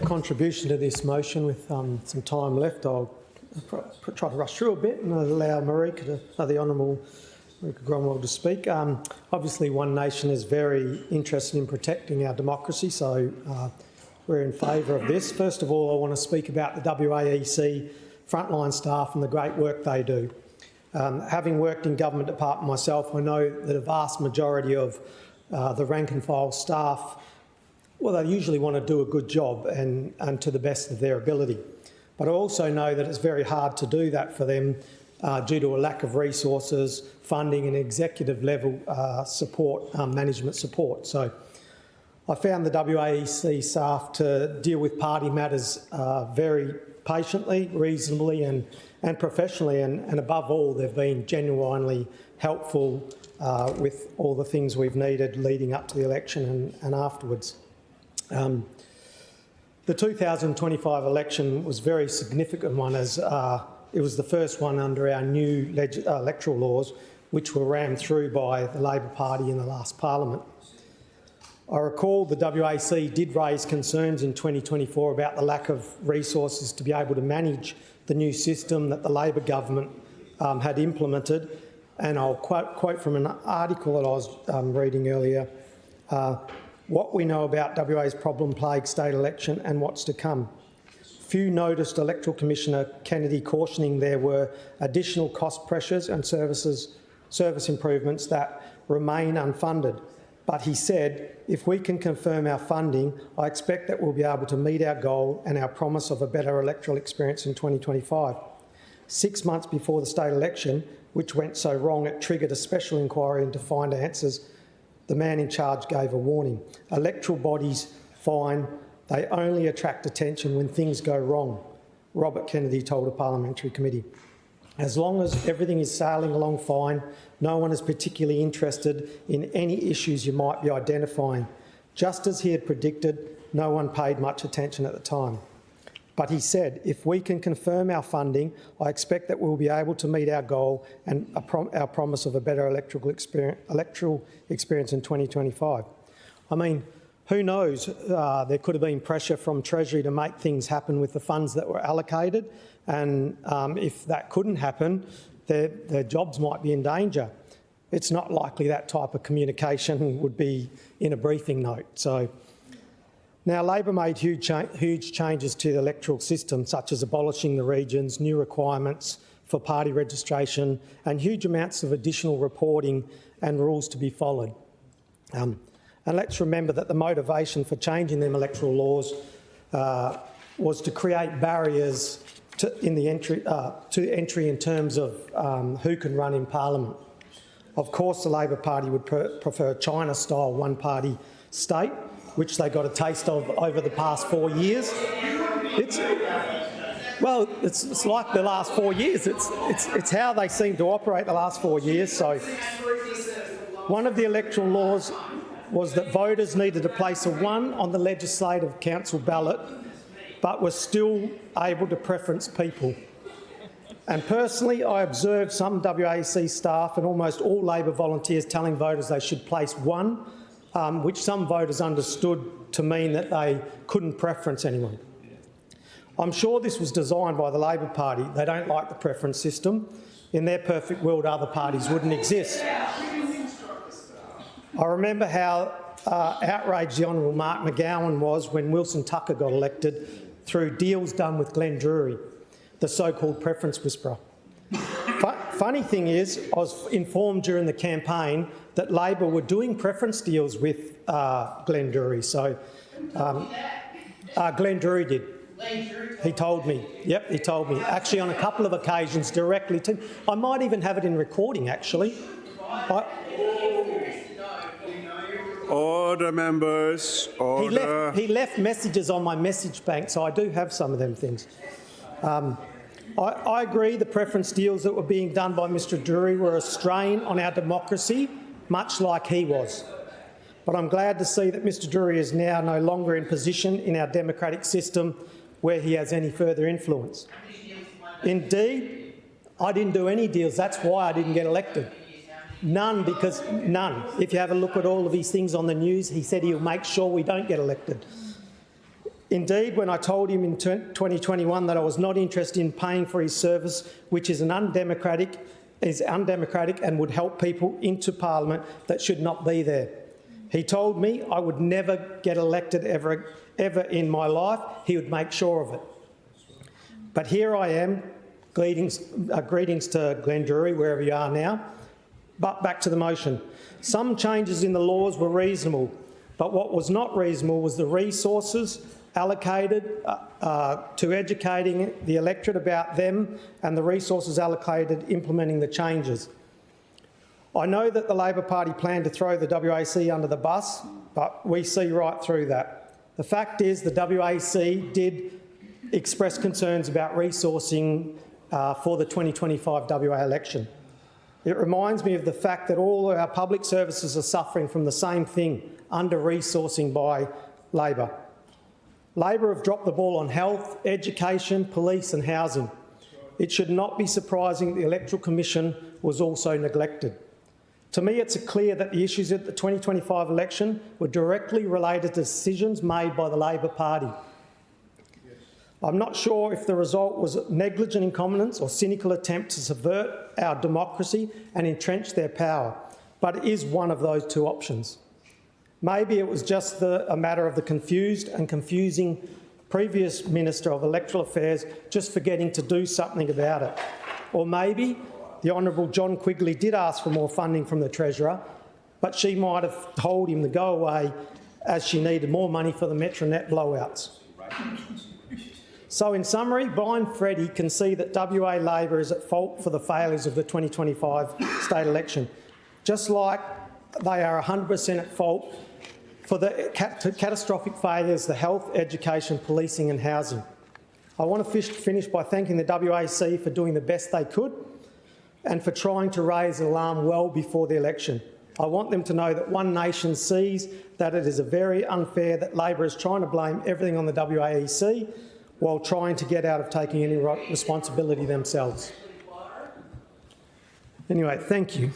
contribution to this motion with some time left. I'll try to rush through a bit and allow the Honourable Marika Gromwell to speak. Obviously, One Nation is very interested in protecting our democracy, so we're in favour of this. First of all, I want to speak about the WAEC frontline staff and the great work they do. Having worked in government department myself, I know that a vast majority of the rank and file staff, well, they usually want to do a good job and to the best of their ability. But I also know that it's very hard to do that for them due to a lack of resources, funding and executive level support, management support. So I found the WAEC staff to deal with party matters very patiently, reasonably and professionally, and above all, they've been genuinely helpful with all the things we've needed leading up to the election and afterwards. The 2025 election was a very significant one, as it was the first one under our new electoral laws, which were rammed through by the Labor Party in the last Parliament. I recall the WAC did raise concerns in 2024 about the lack of resources to be able to manage the new system that the Labor government had implemented, and I'll quote from an article that I was reading earlier, what we know about WA's problem-plagued state election and what's to come. Few noticed Electoral Commissioner Kennedy cautioning there were additional cost pressures and service improvements that remain unfunded. But he said, if we can confirm our funding, I expect that we'll be able to meet our goal and our promise of a better electoral experience in 2025. 6 months before the state election, which went so wrong it triggered a special inquiry into find answers, the man in charge gave a warning. Electoral bodies, fine, they only attract attention when things go wrong, Robert Kennedy told a parliamentary committee. As long as everything is sailing along fine, no one is particularly interested in any issues you might be identifying. Just as he had predicted, no one paid much attention at the time. But he said, if we can confirm our funding, I expect that we'll be able to meet our goal and our promise of a better electoral experience in 2025. I mean, who knows? There could have been pressure from Treasury to make things happen with the funds that were allocated, and if that couldn't happen, their jobs might be in danger. It's not likely that type of communication would be in a briefing note. So now, Labor made huge changes to the electoral system, such as abolishing the regions, new requirements for party registration and huge amounts of additional reporting and rules to be followed. And let's remember that the motivation for changing them electoral laws was to create barriers to entry in terms of who can run in Parliament. Of course, the Labor Party would prefer China-style one-party state, which they got a taste of over the past 4 years. It's like the last 4 years. It's how they seem to operate the last 4 years. So one of the electoral laws was that voters needed to place a 1 on the Legislative Council ballot, but were still able to preference people. And personally, I observed some WAC staff and almost all Labor volunteers telling voters they should place 1, which some voters understood to mean that they couldn't preference anyone. I'm sure this was designed by the Labor Party. They don't like the preference system. In their perfect world, other parties wouldn't exist. I remember how outraged the Honourable Mark McGowan was when Wilson Tucker got elected through deals done with Glenn Druery, the so-called preference whisperer. Funny thing is, I was informed during the campaign that Labor were doing preference deals with Glenn Druery. So Glenn Druery did. He told me. Yep, he told me. Actually, on a couple of occasions, directly to. I might even have it in recording. Actually. Order, members. Order. He left messages on my message bank, so I do have some of them things. I agree the preference deals that were being done by Mr Druery were a strain on our democracy, much like he was. But I'm glad to see that Mr Druery is now no longer in position in our democratic system where he has any further influence. Indeed, I didn't do any deals. That's why I didn't get elected. None. If you have a look at all of his things on the news, he said he'll make sure we don't get elected. Indeed, when I told him in 2021 that I was not interested in paying for his service, which is undemocratic and would help people into Parliament that should not be there. He told me I would never get elected ever in my life. He would make sure of it. But here I am. Greetings to Glenn Druery, wherever you are now. But back to the motion. Some changes in the laws were reasonable, but what was not reasonable was the resources allocated to educating the electorate about them and the resources allocated implementing the changes. I know that the Labor Party planned to throw the WAC under the bus, but we see right through that. The fact is the WAC did express concerns about resourcing for the 2025 WA election. It reminds me of the fact that all of our public services are suffering from the same thing, under-resourcing by Labor. Labor have dropped the ball on health, education, police and housing. It should not be surprising the Electoral Commission was also neglected. To me, it's clear that the issues at the 2025 election were directly related to decisions made by the Labor Party. I'm not sure if the result was negligent incompetence or cynical attempt to subvert our democracy and entrench their power, but it is one of those two options. Maybe it was just a matter of the confused and confusing previous Minister of Electoral Affairs just forgetting to do something about it. Or maybe the Honourable John Quigley did ask for more funding from the Treasurer, but she might have told him to go away as she needed more money for the Metronet blowouts. So in summary, Brian Freddie can see that WA Labor is at fault for the failures of the 2025 state election, just like they are 100% at fault for the catastrophic failures, the health, education, policing and housing. I want to finish by thanking the WAC for doing the best they could and for trying to raise an alarm well before the election. I want them to know that One Nation sees that it is very unfair that Labor is trying to blame everything on the WAEC while trying to get out of taking any responsibility themselves. Anyway, thank you.